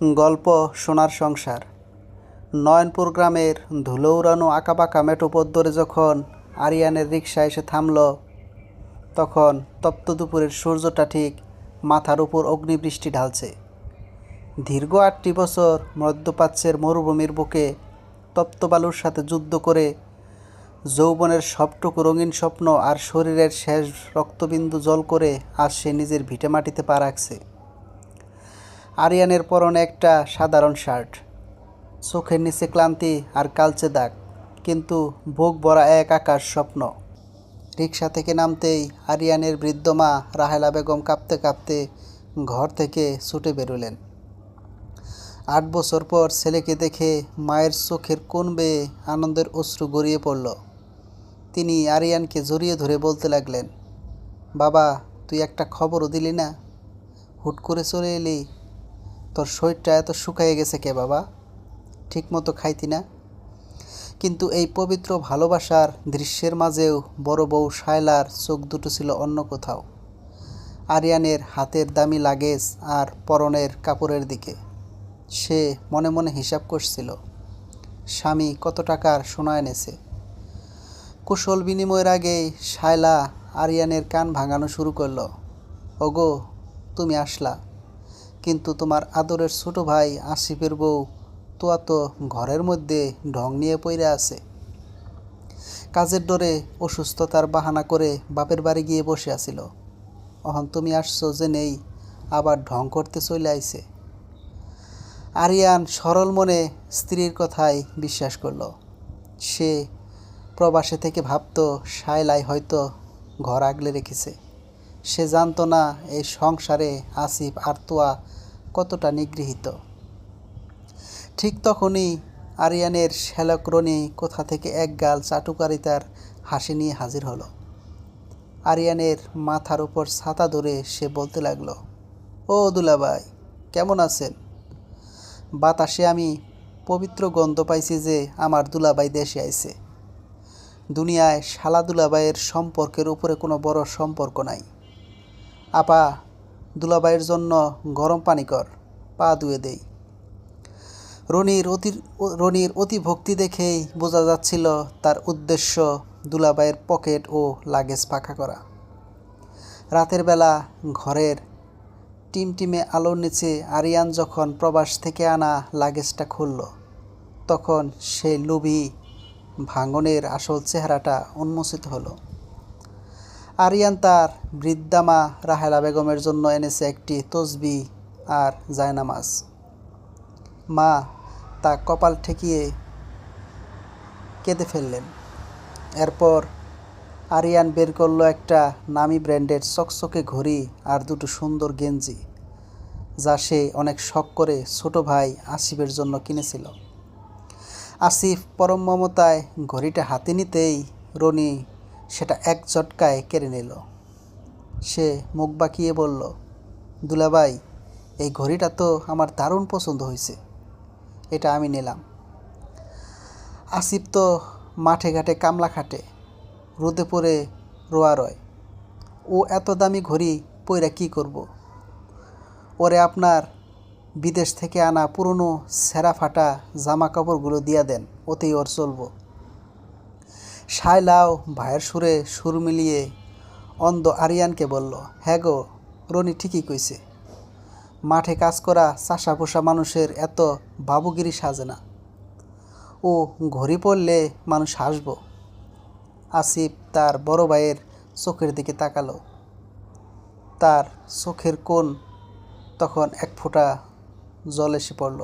গল্প সোনার সংসার। নয়নপুর গ্রামের ধুলো উড়ানো আঁকাবাঁকা মেঠো পথ ধরে যখন আরিয়ানের রিকশা এসে থামল, তখন তপ্ত দুপুরের সূর্যটা ঠিক মাথার উপর অগ্নিবৃষ্টি ঢালছে। দীর্ঘ 8টি বছর মধ্যপ্রাচ্যের মরুভূমির বুকে তপ্ত বালুর সাথে যুদ্ধ করে যৌবনের সবটুকু রঙিন স্বপ্ন আর শরীরের শেষ রক্তবিন্দু জল করে আজ সে নিজের ভিটেমাটিতে পা রাখছে। আরিয়ানের পরনে একটা সাধারণ শার্ট, চোখের নিচে ক্লান্তি আর কালচে দাগ, কিন্তু বুক ভরা এক আকাশ স্বপ্ন। রিকশা থেকে নামতেই আরিয়ানের বৃদ্ধ মা রাহেলা বেগম কাঁপতে কাঁপতে ঘর থেকে ছুটে বেরোলেন। 8 বছর পর ছেলেকে দেখে মায়ের চোখের কোণ বেয়ে আনন্দের অশ্রু গড়িয়ে পড়ল। তিনি আরিয়ানকে জড়িয়ে ধরে বলতে লাগলেন, বাবা, তুই একটা খবরও দিলি না, হুট করে চলে এলি। তোর শরীরটা এত শুকাইয়ে গেছে কে বাবা? ঠিকমতো খাইতি না? কিন্তু এই পবিত্র ভালোবাসার দৃশ্যের মাঝেও বড় বউ শায়লার চোখ দুটো ছিল অন্য কোথাও, আরিয়ানের হাতের দামি লাগেজ আর পরনের কাপড়ের দিকে। সে মনে মনে হিসাব করছিল, স্বামী কত টাকার সোনা এনেছে। কুশল বিনিময়ের আগেই শায়লা আরিয়ানের কান ভাঙানো শুরু করলো। ওগো, তুমি আসলা, কিন্তু তোমার আদরের ছোট ভাই আসিফের বউ তো ঘরের মধ্যে ঢং নিয়ে পইরা আছে। কাজের ডরে অসুস্থতার বাহানা করে বাপের বাড়ি গিয়ে বসে আছিল। অহন তুমি আসছো যে নেই, আবার ঢং করতে চলে আইছে। আরিয়ান সরল মনে স্ত্রীর কথায় বিশ্বাস করল। সে প্রবাসে থেকে ভাবত শায়লাই হয়তো ঘর আগলে রেখেছে। সে জানতো না এই সংসারে আসিফ আর তোয়া কতটা নিগৃহীত। ঠিক তখনই আরিয়ানের শ্যালক রনি কোথা থেকে এক গাল চাটুকারিতার হাসি নিয়ে হাজির হলো। আরিয়ানের মাথার উপর ছাতা ধরে সে বলতে লাগলো, ও দুলাভাই, কেমন আছেন? বাতাসে আমি পবিত্র গন্ধ পাইছি যে আমার দুলাভাই দেশে আইছে। দুনিয়ায় শালা দুলাভাইয়ের সম্পর্কের উপরে কোনো বড় সম্পর্ক নাই। আপা, দুলাভাইয়ের জন্য গরম পানি কর, পা ধুয়ে দেই। রনির অতি ভক্তি দেখেই বোঝা যাচ্ছিল তার উদ্দেশ্য দুলাভাইয়ের পকেট ও লাগেজ ফাঁকা করা। রাতের বেলা ঘরের টিমটিমে আলোর নিচে আরিয়ান যখন প্রবাস থেকে আনা লাগেজটা খুলল, তখন সেই লোভী ভাঙনের আসল চেহারাটা উন্মোচিত হলো। আরিয়ান তার বৃদ্ধা মা রাহেলা বেগমের জন্য এনেছে একটি তসবিহ আর জায়নামাজ। মা তা কপাল ঠেকিয়ে কেঁদে ফেললেন। এরপর আরিয়ান বের করলো একটা নামি ব্র্যান্ডের চকচকে ঘড়ি আর দুটো সুন্দর গেঞ্জি, যা সে অনেক শখ করে ছোট ভাই আসিফের জন্য কিনেছিল। আসিফ পরম মমতায় ঘড়িটা হাতে নিতেই রনি সেটা এক ঝটকায় কেড়ে নিল। সে মুখ বাঁকিয়ে বলল, দুলাভাই, এই ঘড়িটা তো আমার দারুণ পছন্দ হয়েছে, এটা আমি নিলাম। আসিফ তো মাঠে ঘাটে কামলা খাটে, রোদে পড়ে রোয়া রয়, ও এত দামি ঘড়ি পইরা কি করব? ওরে আপনার বিদেশ থেকে আনা পুরনো ছেঁড়া ফাটা জামা কাপড়গুলো দিয়া দেন, ওতেই ওর চলব। শায়লাও ভাইয়ের সুরে সুর মিলিয়ে অন্ধ আরিয়ানকে বলল, হ্যাঁ গো, রনি ঠিকই কইছে, মাঠে কাজ করা চাষা পোষা মানুষের এত বাবুগিরি সাজে না, ও ঘড়ি পড়লে মানুষ হাসব। আসিফ তার বড় ভাইয়ের চোখের দিকে তাকালো। তার চোখের কোণ তখন এক ফোঁটা জল এসে পড়ল।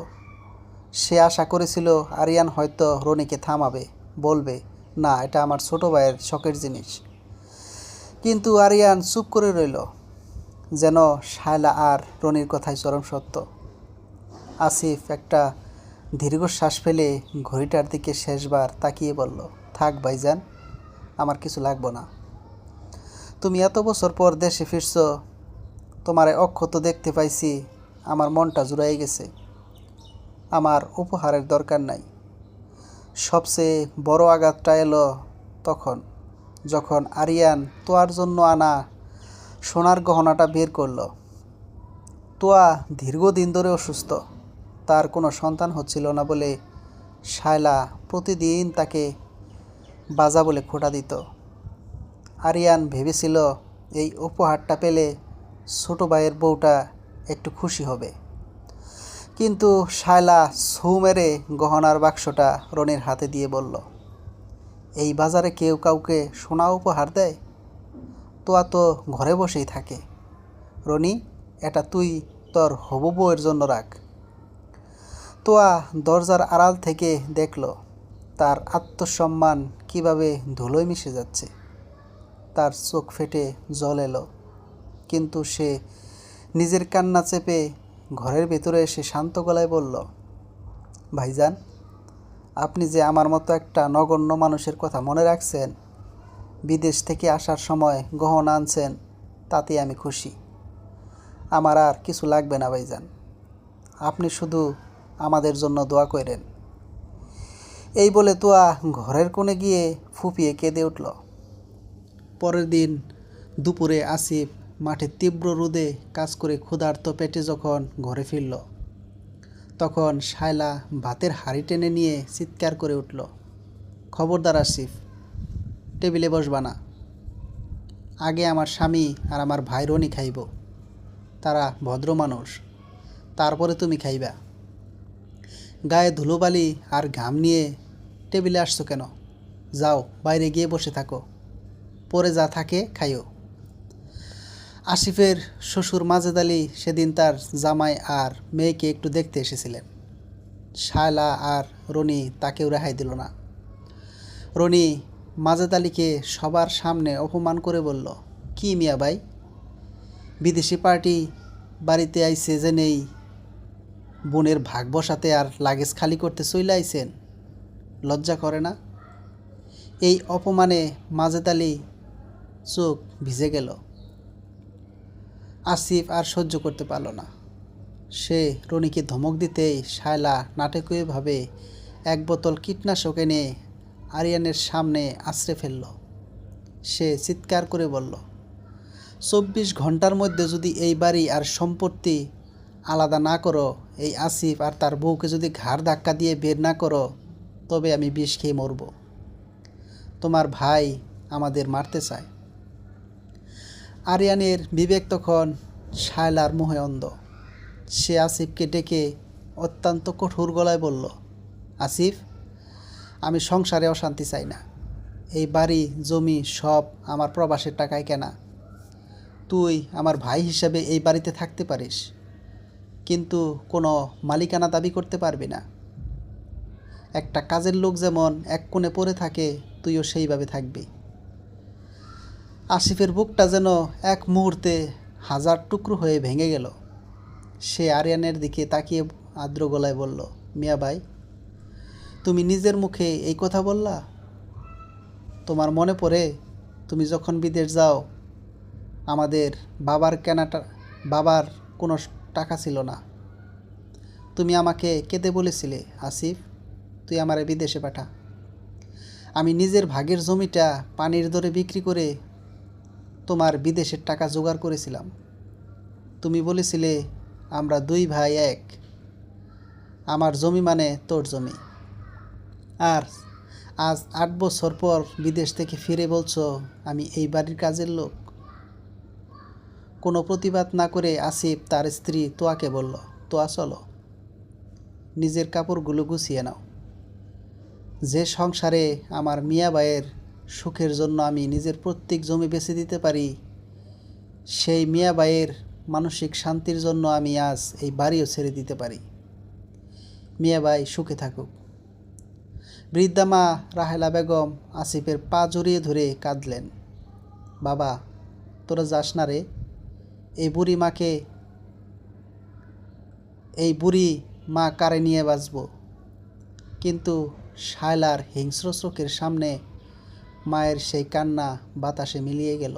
সে আশা করেছিল আরিয়ান হয়তো রনিকে থামাবে, বলবে, না, এটা আমার ছোট ভাইয়ের শখের জিনিস। কিন্তু আরিয়ান চুপ করে রইল, যেন শায়লা আর রনির কথাই চরম সত্য। আসিফ একটা দীর্ঘশ্বাস ফেলে ঘড়িটার দিকে শেষবার তাকিয়ে বলল, থাক ভাইজান, আমার কিছু লাগবে না। তুমি এত বছর পর দেশে ফিরছ, তোমার অক্ষত দেখতে পাইছি, আমার মনটা জুড়াই গেছে। আমার উপহারের দরকার নাই। সবচেয়ে বড় আঘাতটা এলো তখন, যখন আরিয়ান তোয়ার জন্য আনা সোনার গহনাটা বের করল। তোয়া দীর্ঘদিন ধরে অসুস্থ, তার কোনো সন্তান হচ্ছিল না বলে শায়লা প্রতিদিন তাকে বাজা বলে খোঁটা দিত। আরিয়ান ভেবেছিল এই উপহারটা পেলে ছোটো ভাইয়ের বউটা একটু খুশি হবে। কিন্তু শায়লা ছু মেরে গহনার বাক্সটা রনির হাতে দিয়ে বলল, এই বাজারে কেউ কাউকে সোনা উপহার দেয়? তোয়া তো ঘরে বসেই থাকে। রনি, এটা তুই তোর হবু বউয়ের জন্য রাখ। তোয়া দরজার আড়াল থেকে দেখল তার আত্মসম্মান কিভাবে ধুলোয় মিশে যাচ্ছে। তার চোখ ফেটে জল এলো, কিন্তু সে নিজের কান্না চেপে ঘরের ভেতরে এসে শান্ত গলায় বলল, ভাইজান, আপনি যে আমার মতো একটা নগণ্য মানুষের কথা মনে রাখছেন, বিদেশ থেকে আসার সময় গহনা আনছেন, তাতে আমি খুশি। আমার আর কিছু লাগবে না ভাইজান, আপনি শুধু আমাদের জন্য দোয়া করেন। এই বলে তোয়া ঘরের কোণে গিয়ে ফুপিয়ে কেঁদে উঠল। পরের দিন দুপুরে আসিফ মাঠে তীব্র রোদে কাজ করে ক্ষুধার্ত পেটে যখন ঘরে ফিরল, তখন শায়লা ভাতের হাঁড়ি টেনে নিয়ে চিৎকার করে উঠল, খবরদার আসিফ, টেবিলে বসবা না। আগে আমার স্বামী আর আমার ভাই রনি খাইব, তারা ভদ্র মানুষ, তারপরে তুমি খাইবা। গায়ে ধুলোবালি আর ঘাম নিয়ে টেবিলে আসছো কেন? যাও, বাইরে গিয়ে বসে থাকো, পরে যা থাকে খাইও। আসিফের শ্বশুর মাজেদ আলী সেদিন তার জামাই আর মেয়েকে একটু দেখতে এসেছিলেন। শায়লা আর রনি তাকেও রেহাই দিল না। রনি মাজেদ আলীকে সবার সামনে অপমান করে বলল, কি মিয়া ভাই, বিদেশি পার্টি বাড়িতে আইছে যে নেই, বোনের ভাগ বসাতে আর লাগেজ খালি করতে চইলে আইছেন, লজ্জা করে না? এই অপমানে মাজেদ আলী চোখ ভিজে গেল। আসিফ আর সহ্য করতে পারল না। সে রনিকে ধমক দিতেই শায়লা নাটকীয়ভাবে এক বোতল কীটনাশক এনে আরিয়ানের সামনে আছড়ে ফেলল। সে চিৎকার করে বলল, 24 ঘন্টার মধ্যে যদি এই বাড়ি আর সম্পত্তি আলাদা না করো, এই আসিফ আর তার বউকে যদি ঘাড় ধাক্কা দিয়ে বের না করো, তবে আমি বিষ খেয়ে মরব। তোমার ভাই আমাদের মারতে চায়। আরিয়ানের বিবেক তখন শায়লার মোহে অন্ধ। সে আসিফকে ডেকে অত্যন্ত কঠোর গলায় বলল, আসিফ, আমি সংসারে অশান্তি চাই না। এই বাড়ি জমি সব আমার প্রবাসের টাকায় কেনা। তুই আমার ভাই হিসাবে এই বাড়িতে থাকতে পারিস, কিন্তু কোনো মালিকানা দাবি করতে পারবি না। একটা কাজের লোক যেমন এক কোণে পড়ে থাকে, তুইও সেইভাবে থাকবি। আসিফের বুকটা যেন এক মুহূর্তে হাজার টুকরো হয়ে ভেঙে গেল। সে আরিয়ানের দিকে তাকিয়ে আর্দ্র গলায় বলল, মিয়া ভাই, তুমি নিজের মুখে এই কথা বললা? তোমার মনে পড়ে তুমি যখন বিদেশ যাও, আমাদের বাবার কোনো টাকা ছিল না। তুমি আমাকে কেঁদে বলেছিলে, আসিফ, তুই আমারে বিদেশে পাঠা। আমি নিজের ভাগের জমিটা পানির দরে বিক্রি করে তোমার বিদেশের টাকা জোগাড় করেছিলাম। তুমি বলেছিলে আমরা দুই ভাই এক, আমার জমি মানে তোর জমি। আর আজ 8 বছর পর বিদেশ থেকে ফিরে বলছো আমি এই বাড়ির কাজের লোক। কোনো প্রতিবাদ না করে আসিফ তার স্ত্রী তোয়াকে বলল, তোয়া চলো, নিজের কাপড়গুলো গুছিয়ে নাও। যে সংসারে আমার মিয়া ভাইয়ের সুখের জন্য আমি নিজের প্রত্যেক জমি বেচে দিতে পারি, সেই মিয়া ভাইয়ের মানসিক শান্তির জন্য আমি আজ এই বাড়িও ছেড়ে দিতে পারি। মিয়া ভাই সুখে থাকুক। বৃদ্ধা মা রাহেলা বেগম আসিফের পা জড়িয়ে ধরে কাঁদলেন, বাবা, তোরা যাস না রে, এই বুড়ি মা কারে নিয়ে বাঁচব। কিন্তু শায়লার হিংস্র চোখের সামনে মায়ের সেই কান্না বাতাসে মিলিয়ে গেল।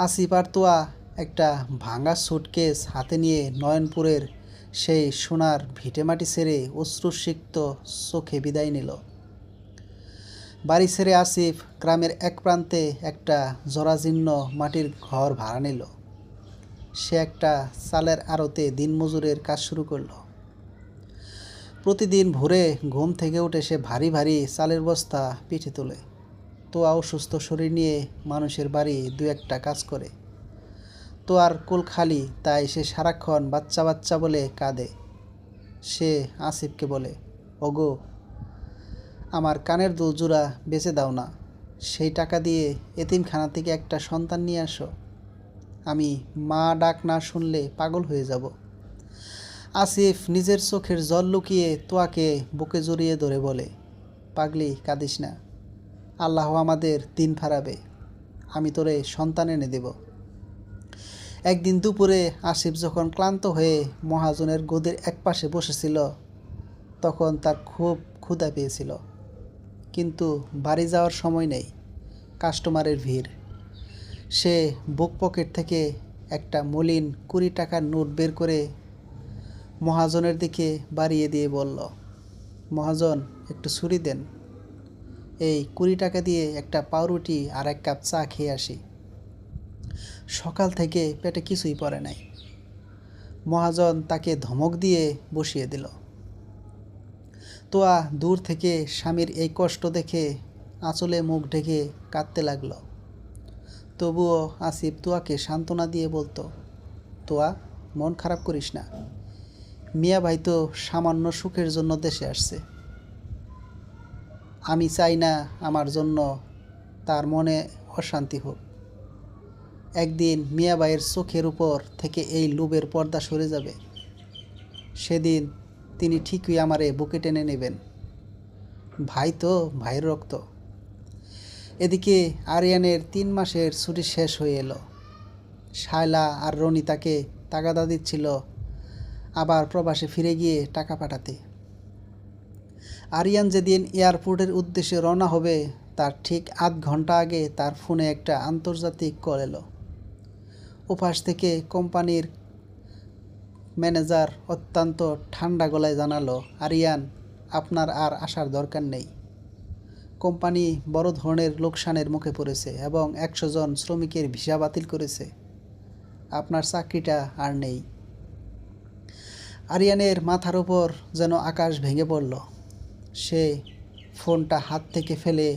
আসিফ আর তোয়া একটা ভাঙা সুটকেস হাতে নিয়ে নয়নপুরের সেই সোনার ভিটেমাটি ছেড়ে অশ্রুসিক্ত চোখে বিদায় নিল। বাড়ি ছেড়ে আসিফ গ্রামের এক প্রান্তে একটা জরাজীর্ণ মাটির ঘর ভাড়া নিল। সে একটা চালের আড়তে দিনমজুরের কাজ শুরু করল। প্রতিদিন ভোরে ঘুম থেকে উঠে সে ভারী ভারী চালের বস্তা পিঠে তোলে। তো অসুস্থ শরীর নিয়ে মানুষের বাড়ি দু একটা কাজ করে। তো আর কোল খালি, তাই সে সারাক্ষণ বাচ্চা বাচ্চা বলে কাঁদে। সে আসিফকে বলে, ওগো, আমার কানের দুল জোড়া বেচে দাও না, সেই টাকা দিয়ে এতিমখানা থেকে একটা সন্তান নিয়ে আসো। আমি মা ডাক না শুনলে পাগল হয়ে যাব। আসিফ নিজের চোখের জল লুকিয়ে তোয়াকে বুকে জড়িয়ে ধরে বলে, পাগলি, কাঁদিস না, আল্লাহ আমাদের দিন ফারাবে, আমি তোরে সন্তান এনে দেব। একদিন দুপুরে আসিফ যখন ক্লান্ত হয়ে মহাজনের গদির একপাশে বসেছিল, তখন তার খুব ক্ষুধা পেয়েছিল। কিন্তু বাড়ি যাওয়ার সময় নেই, কাস্টমারের ভিড়। সে বুক পকেট থেকে একটা মলিন 20 টাকার নোট বের করে মহাজনের দিকে বাড়িয়ে দিয়ে বলল, মহাজন, একটু ছুরি দেন, এই 20 টাকা দিয়ে একটা পাউরুটি আর 1 কাপ চা খেয়ে আসি। সকাল থেকে পেটে কিছুই পড়ে নাই। মহাজন তাকে ধমক দিয়ে বসিয়ে দিল। তোয়া দূর থেকে স্বামীর এই কষ্ট দেখে আঁচলে মুখ ঢেকে কাঁদতে লাগলো। তবুও আসিফ তোয়াকে সান্ত্বনা দিয়ে বলতো, তোয়া, মন খারাপ করিস না, মিয়া ভাই তো সামান্য সুখের জন্য দেশে আসছে। আমি চাই না আমার জন্য তার মনে অশান্তি হোক। একদিন মিয়া ভাইয়ের চোখের উপর থেকে এই লোভের পর্দা সরে যাবে। সেদিন তিনি ঠিকই আমারে বুকে টেনে নেবেন। ভাই তো ভাইয়ের রক্ত। এদিকে আরিয়ানের 3 মাসের ছুটি শেষ হয়ে এলো। শায়লা আর রনি তাকে তাগাদা দিচ্ছিল আবার প্রবাসে ফিরে গিয়ে টাকা পাঠাতে। আরিয়ান যেদিন এয়ারপোর্টের উদ্দেশ্যে রওনা হবে, তার ঠিক আধ ঘন্টা আগে তার ফোনে একটা আন্তর্জাতিক কল এলো। ওপাশ থেকে কোম্পানির ম্যানেজার অত্যন্ত ঠান্ডা গলায় জানালো, আরিয়ান, আপনার আর আসার দরকার নেই। কোম্পানি বড় ধরনের লোকসানের মুখে পড়েছে এবং 100 জন শ্রমিকের ভিসা বাতিল করেছে। আপনার চাকরিটা আর নেই। আরিয়ানের মাথার উপর যেন আকাশ ভেঙে পড়ল। সে ফোনটা হাত থেকে ফেলে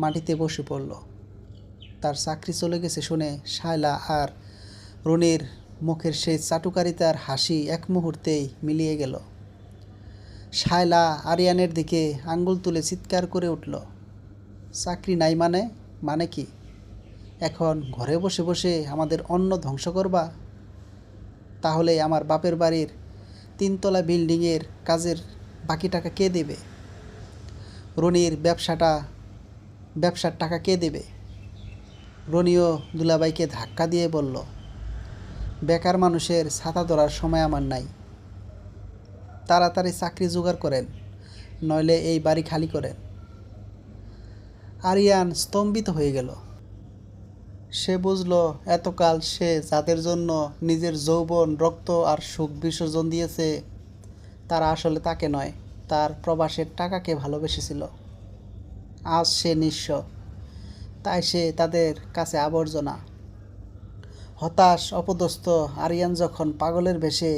মাটিতে বসে পড়ল। তার চাকরি চলে গেছে শুনে শায়লা আর রনির মুখের সেই চাটুকারিতার হাসি এক মুহূর্তেই মিলিয়ে গেল। শায়লা আরিয়ানের দিকে আঙ্গুল তুলে চিৎকার করে উঠল, চাকরি নাই মানে? মানে কি? এখন ঘরে বসে বসে আমাদের অন্ন ধ্বংস করবা? তাহলে আমার বাপের বাড়ির 3 তলা বিল্ডিংয়ের কাজের বাকি টাকা কে দেবে? রনির ব্যবসার টাকা কে দেবে? রনিও দুলাভাইকে ধাক্কা দিয়ে বলল, বেকার মানুষের ছাতা ধরার সময় আমার নাই, তাড়াতাড়ি চাকরি জোগাড় করেন, নইলে এই বাড়ি খালি করেন। আরিয়ান স্তম্ভিত হয়ে গেল। সে বুঝল, এতকাল সে যাদের জন্য নিজের যৌবন, রক্ত আর সুখ বিসর্জন দিয়েছে, তারা আসলে তাকে নয়, তার প্রবাসের টাকাকে ভালোবেসেছিল। আজ সে নিঃস্ব, তাই সে তাদের কাছে আবর্জনা। হতাশ অপদস্থ আরিয়ান যখন পাগলের বেশে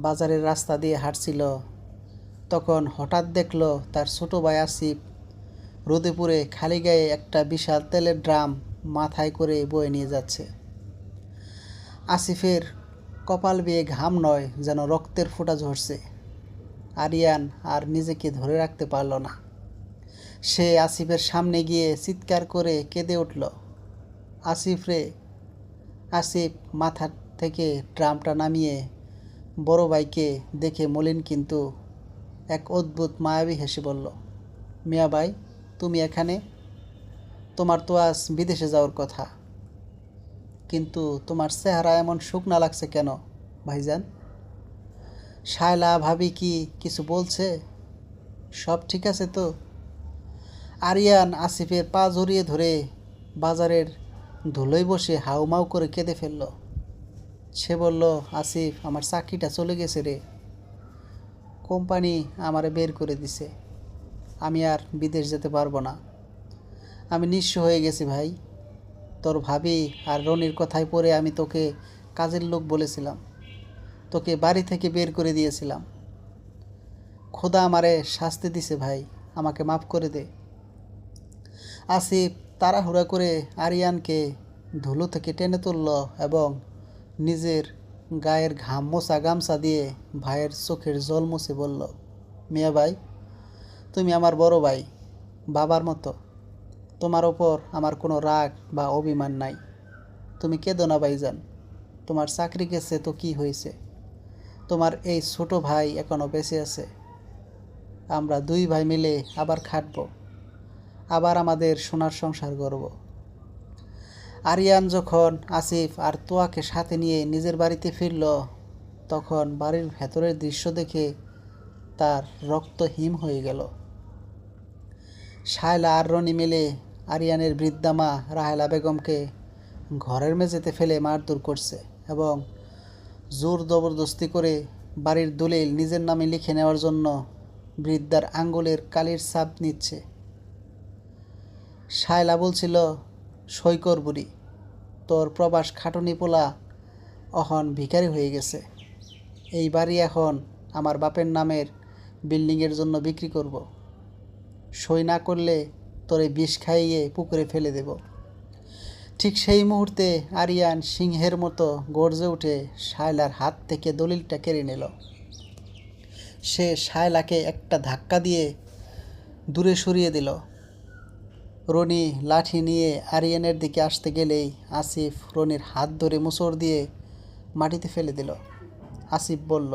বাজারের রাস্তা দিয়ে হাঁটছিল, তখন হঠাৎ দেখল তার ছোট ভাই আসিফ রোদে পুড়ে খালি গায়ে একটা বিশাল তেলের ড্রাম মাথায় করে বয়ে নিয়ে যাচ্ছে। আসিফের কপাল বেয়ে ঘাম নয়, যেন রক্তের ফোঁটা ঝরছে। আরিয়ান আর নিজেকে ধরে রাখতে পারল না। সে আসিফের সামনে গিয়ে চিৎকার করে কেঁদে উঠল, আসিফ রে! আসিফ মাথা থেকে ড্রামটা নামিয়ে বড় ভাইকে দেখে মলিন কিন্তু এক অদ্ভুত মায়াবী হেসে বলল, মিয়া ভাই, তুমি এখানে? তোমার তো আজ বিদেশে যাওয়ার কথা, কিন্তু তোমার চেহারা এমন শুকনা লাগছে কেন ভাইজান? শায়লা ভাবি কি কিছু বলছে? সব ঠিক আছে তো? আরিয়ান আসিফের পা জড়িয়ে ধরে বাজারের ধুলোয় বসে হাউমাউ করে কেঁদে ফেলল। সে বলল, আসিফ, আমার চাকরিটা চলে গেছে রে, কোম্পানি আমারে বের করে দিছে, আমি আর বিদেশ যেতে পারবো না, আমি নিঃস্ব হয়ে গেছি ভাই। তোর ভাবি আর রনির কথায় পড়ে আমি তোকে কাজের লোক বলেছিলাম, তোকে বাড়ি থেকে বের করে দিয়েছিলাম। খোদা আমারে শাস্তি দিছে ভাই, আমাকে মাফ করে দে। আসিফ তাড়াহুড়া করে আরিয়ানকে ধুলো থেকে টেনে তুলল এবং নিজের গায়ের ঘাম মোছা গামছা দিয়ে ভাইয়ের চোখের জল মুছে বলল, মিয়া ভাই, তুমি আমার বড় ভাই, বাবার মতো। তোমার ওপর আমার কোনো রাগ বা অভিমান নাই। তুমি কেঁদো না ভাইজান, তোমার চাকরি গেছে তো কি হয়েছে, তোমার এই ছোট ভাই এখনও বেঁচে আছে। আমরা দুই ভাই মিলে আবার খাটব, আবার আমাদের সোনার সংসার গড়ব। আরিয়ান যখন আসিফ আর তোয়াকে সাথে নিয়ে নিজের বাড়িতে ফিরল, তখন বাড়ির ভেতরের দৃশ্য দেখে তার রক্ত হিম হয়ে গেল। শায়লা আর রনি মিলে আরিয়ানের বৃদ্ধা মা রাহেলা বেগমকে ঘরের মেঝেতে ফেলে মারধর করছে এবং জোর জবরদস্তি করে বাড়ির দলিল নিজের নামে লিখে নেওয়ার জন্য বৃদ্ধার আঙ্গুলের কালির ছাপ নিচ্ছে। শায়লা বলছিল, সৈকর বুড়ি, তোর প্রবাস খাটুনি পোলা এখন ভিখারি হয়ে গেছে। এই বাড়ি এখন আমার বাপের নামের বিল্ডিংয়ের জন্য বিক্রি করব। সই না করলে তোরে বিষ খাইয়ে পুকুরে ফেলে দেব। ঠিক সেই মুহূর্তে আরিয়ান সিংহের মতো গর্জে উঠে শায়লার হাত থেকে দলিলটা কেড়ে নিল। সে শায়লাকে একটা ধাক্কা দিয়ে দূরে সরিয়ে দিল। রনি লাঠি নিয়ে আরিয়ানের দিকে আসতে গেলেই আসিফ রনির হাত ধরে মোচড় দিয়ে মাটিতে ফেলে দিল। আসিফ বলল,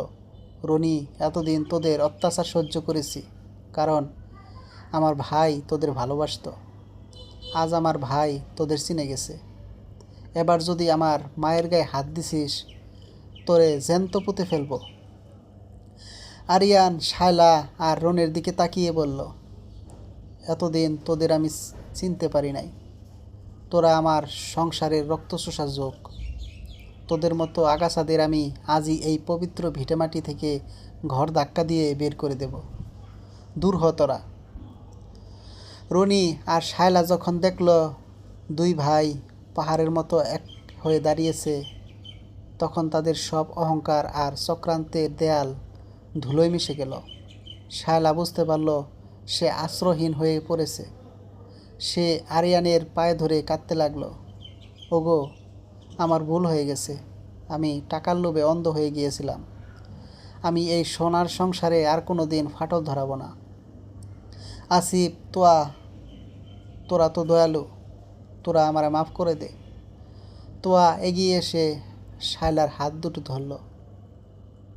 রনি, এতদিন তোদের অত্যাচার সহ্য করেছি, কারণ আমার ভাই তোদের ভালোবাসতো। আজ আমার ভাই তোদের চিনে গেছে। এবার যদি আমার মায়ের গায়ে হাত দিছিস, তোরে জ্যান্ত পুঁতে ফেলব। আরিয়ান শায়লা আর রনির দিকে তাকিয়ে বলল, এতদিন তোদের আমি চিনতে পারি নাই। তোরা আমার সংসারের রক্তচোষা যোগ। তোদের মতো আগাছাদের আমি আজই এই পবিত্র ভিটেমাটি থেকে ঘর ধাক্কা দিয়ে বের করে দেব। দূর হ তোরা। রনি আর শায়লা যখন দেখল দুই ভাই পাহাড়ের মতো এক হয়ে দাঁড়িয়েছে, তখন তাদের সব অহংকার আর চক্রান্তের দেয়াল ধুলোয় মিশে গেল। শায়লা বুঝতে পারল সে আশ্রয়হীন হয়ে পড়েছে। সে আরিয়ানের পায়ে ধরে কাঁদতে লাগলো, ওগো, আমার ভুল হয়ে গেছে। আমি টাকার লোভে অন্ধ হয়ে গিয়েছিলাম। আমি এই সোনার সংসারে আর কোনো দিন ফাটল ধরাবো না। আসিফ, তোরা তো দয়ালু, তোরা আমারে মাফ করে দে। তোয়া এগিয়ে এসে শায়লার হাত দুটো ধরল।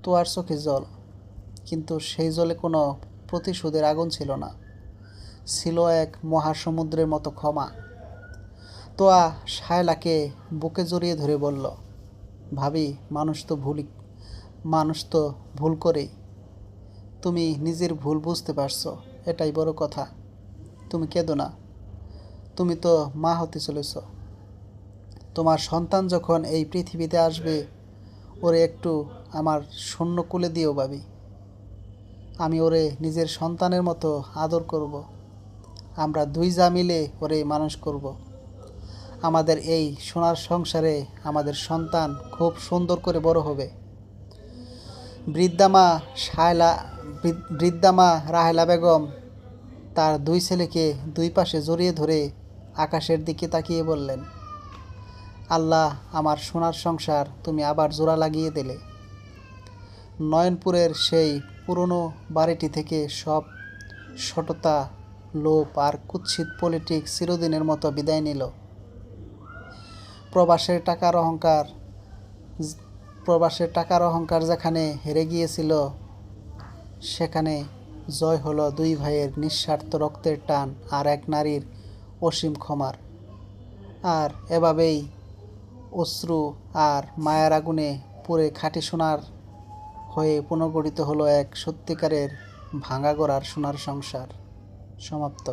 তোয়ার চোখে জল, কিন্তু সেই জলে কোনো প্রতিশোধের আগুন ছিল না, ছিল এক মহাসমুদ্রের মতো ক্ষমা। তোয়া শায়লাকে বুকে জড়িয়ে ধরে বলল, ভাবি, মানুষ তো ভুল করেই। তুমি নিজের ভুল বুঝতে পারছো, এটাই বড় কথা। তুমি কেঁদো না, তুমি তো মা হতে চলেছ। তোমার সন্তান যখন এই পৃথিবীতে আসবে, ওরে একটু আমার শূন্য কোলে দিও ভাবি। আমি ওরে নিজের সন্তানের মতো আদর করব। আমরা দুই যা মিলে ওরে মানুষ করব। আমাদের এই সোনার সংসারে আমাদের সন্তান খুব সুন্দর করে বড় হবে। বৃদ্ধা মা রাহেলা বেগম তার দুই ছেলেকে দুই পাশে জড়িয়ে ধরে আকাশের দিকে তাকিয়ে বললেন, আল্লাহ, আমার সোনার সংসার তুমি আবার জোড়া লাগিয়ে দিলে। নয়নপুরের সেই পুরনো বাড়িটি থেকে সব সততা, লোভ আর কুৎসিত পলিটিক্স চিরদিনের মতো বিদায় নিল। প্রবাসের টাকার অহংকার যেখানে হেরে গিয়েছিল, সেখানে জয় হলো দুই ভাইয়ের নিঃস্বার্থ রক্তের টান আর এক নারীর অসীম ক্ষমার। আর এভাবেই অশ্রু আর মায়ার আগুনে পুড়ে খাঁটি সোনার হয়ে পুনর্গঠিত হলো এক সত্যিকারের ভাঙা গড়ার সোনার সংসার। সমাপ্ত।